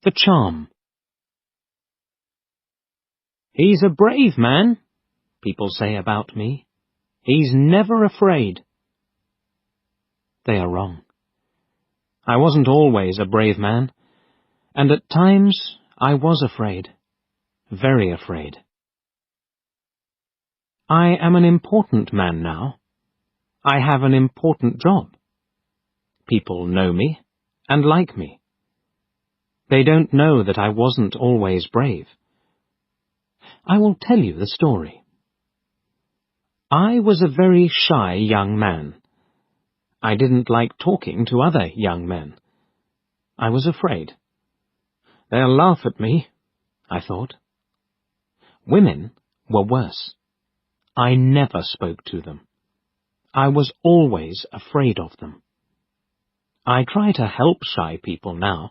The charm. He's a brave man, people say about me. He's never afraid. They are wrong. I wasn't always a brave man, and at times I was afraid, very afraid. I am an important man now. I have an important job. People know me and like me. They don't know that I wasn't always brave. I will tell you the story. I was a very shy young man. I didn't like talking to other young men. I was afraid. They'll laugh at me, I thought. Women were worse. I never spoke to them. I was always afraid of them. I try to help shy people now.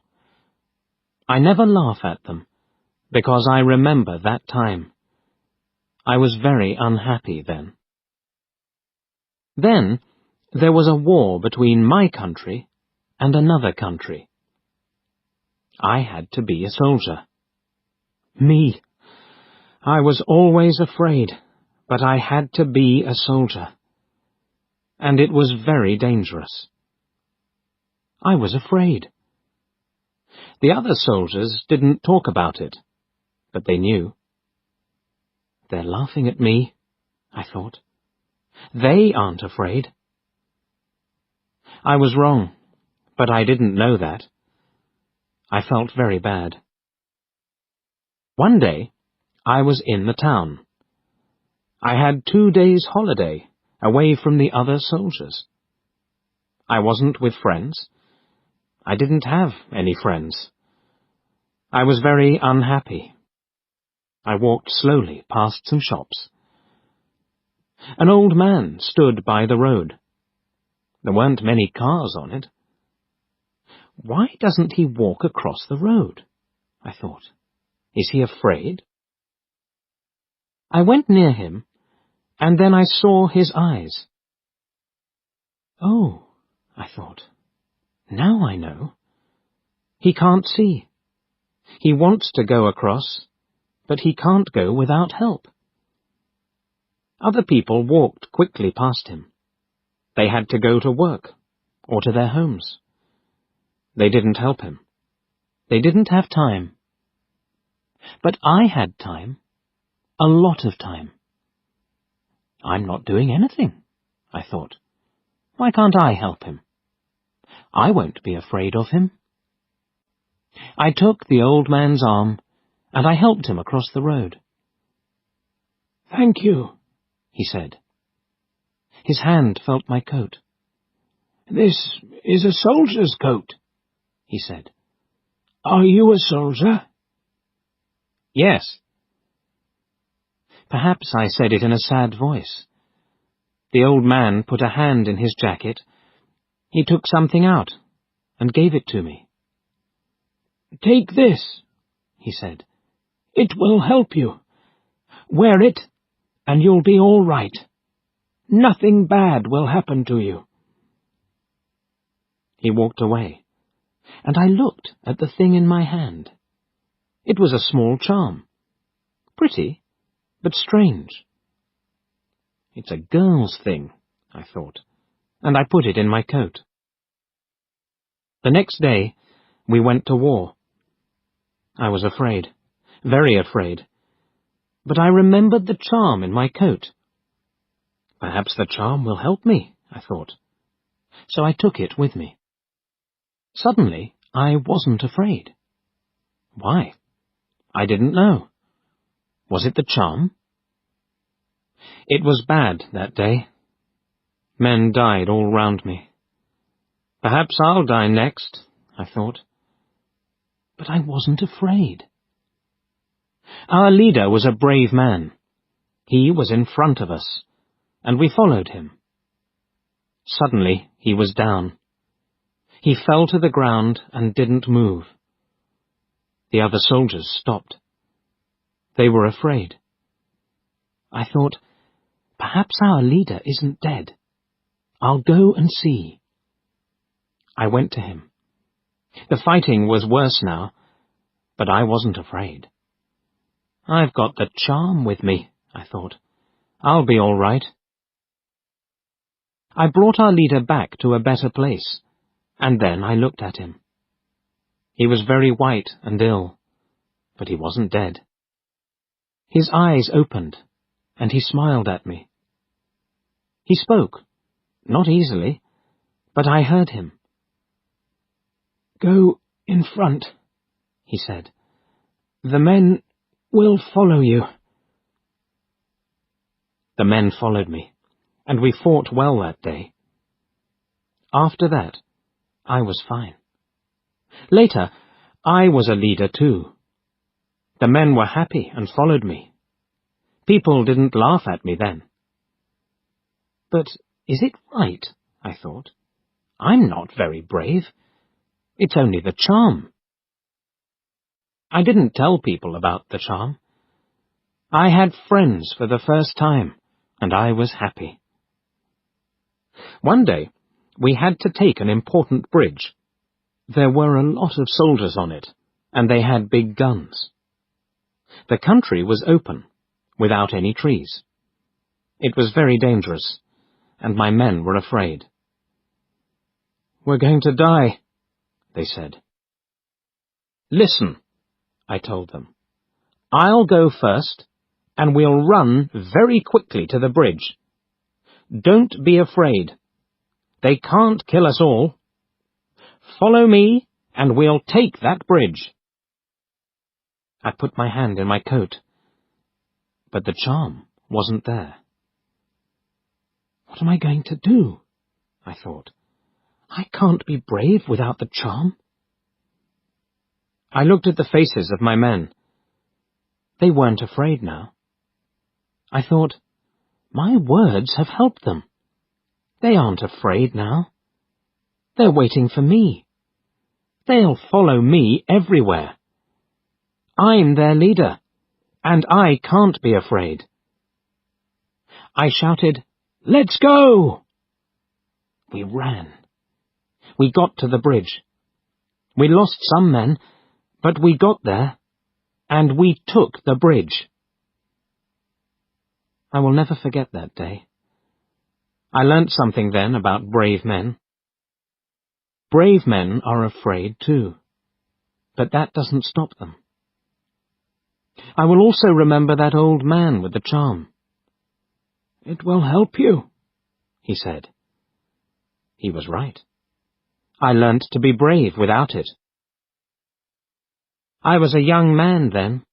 I never laugh at them, because I remember that time. I was very unhappy then. Then there was a war between my country and another country. I had to be a soldier. Me! I was always afraid, but I had to be a soldier. And it was very dangerous. I was afraid. The other soldiers didn't talk about it, but they knew. They're laughing at me, I thought. They aren't afraid. I was wrong, but I didn't know that. I felt very bad. One day, I was in the town. I had 2 days' holiday, away from the other soldiers. I wasn't with friends. I didn't have any friends. I was very unhappy. I walked slowly past some shops. An old man stood by the road. There weren't many cars on it. Why doesn't he walk across the road? I thought. Is he afraid? I went near him, and then I saw his eyes. Oh, I thought. Now I know. He can't see. He wants to go across, but he can't go without help. Other people walked quickly past him. They had to go to work, or to their homes. They didn't help him. They didn't have time. But I had time. A lot of time. I'm not doing anything, I thought. Why can't I help him? I won't be afraid of him. I took the old man's arm, and I helped him across the road. "Thank you," he said. His hand felt my coat. "This is a soldier's coat," he said. "Are you a soldier?" "Yes." Perhaps I said it in a sad voice. The old man put a hand in his jacket. He took something out and gave it to me. "Take this," he said. "It will help you. Wear it, and you'll be all right. Nothing bad will happen to you." He walked away, and I looked at the thing in my hand. It was a small charm. Pretty, but strange. It's a girl's thing, I thought, and I put it in my coat. The next day, we went to war. I was afraid, very afraid, but I remembered the charm in my coat. Perhaps the charm will help me, I thought, so I took it with me. Suddenly, I wasn't afraid. Why? I didn't know. Was it the charm? It was bad that day. Men died all round me. Perhaps I'll die next, I thought. But I wasn't afraid. Our leader was a brave man. He was in front of us, and we followed him. Suddenly, he was down. He fell to the ground and didn't move. The other soldiers stopped. They were afraid. I thought, perhaps our leader isn't dead. I'll go and see. I went to him. The fighting was worse now, But I wasn't afraid. I've got the charm with me, I thought. I'll be all right. I brought our leader back to a better place, and then I looked at him. He was very white and ill, but he wasn't dead. His eyes opened, and he smiled at me. He spoke, not easily, but I heard him. "Go in front," he said. "The men will follow you." The men followed me, and we fought well that day. After that, I was fine. Later, I was a leader too. The men were happy and followed me. People didn't laugh at me then. But is it right? I thought. I'm not very brave. It's only the charm. I didn't tell people about the charm. I had friends for the first time, and I was happy. One day, we had to take an important bridge. There were a lot of soldiers on it, and they had big guns. The country was open, without any trees. It was very dangerous, and my men were afraid. "We're going to die," they said. "Listen," I told them. "I'll go first, and we'll run very quickly to the bridge. Don't be afraid. They can't kill us all. Follow me, and we'll take that bridge." I put my hand in my coat, but the charm wasn't there. What am I going to do? I thought. I can't be brave without the charm. I looked at the faces of my men. They weren't afraid now. I thought, my words have helped them. They aren't afraid now. They're waiting for me. They'll follow me everywhere. I'm their leader, and I can't be afraid. I shouted, "Let's go!" We ran. We got to the bridge. We lost some men, but we got there, and we took the bridge. I will never forget that day. I learnt something then about brave men. Brave men are afraid too, but that doesn't stop them. I will also remember that old man with the charm. "It will help you," he said. He was right. I learnt to be brave without it. I was a young man then,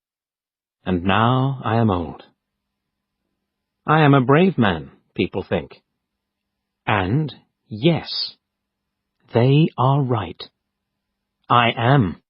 and now I am old. I am a brave man, people think. And, yes, they are right. I am.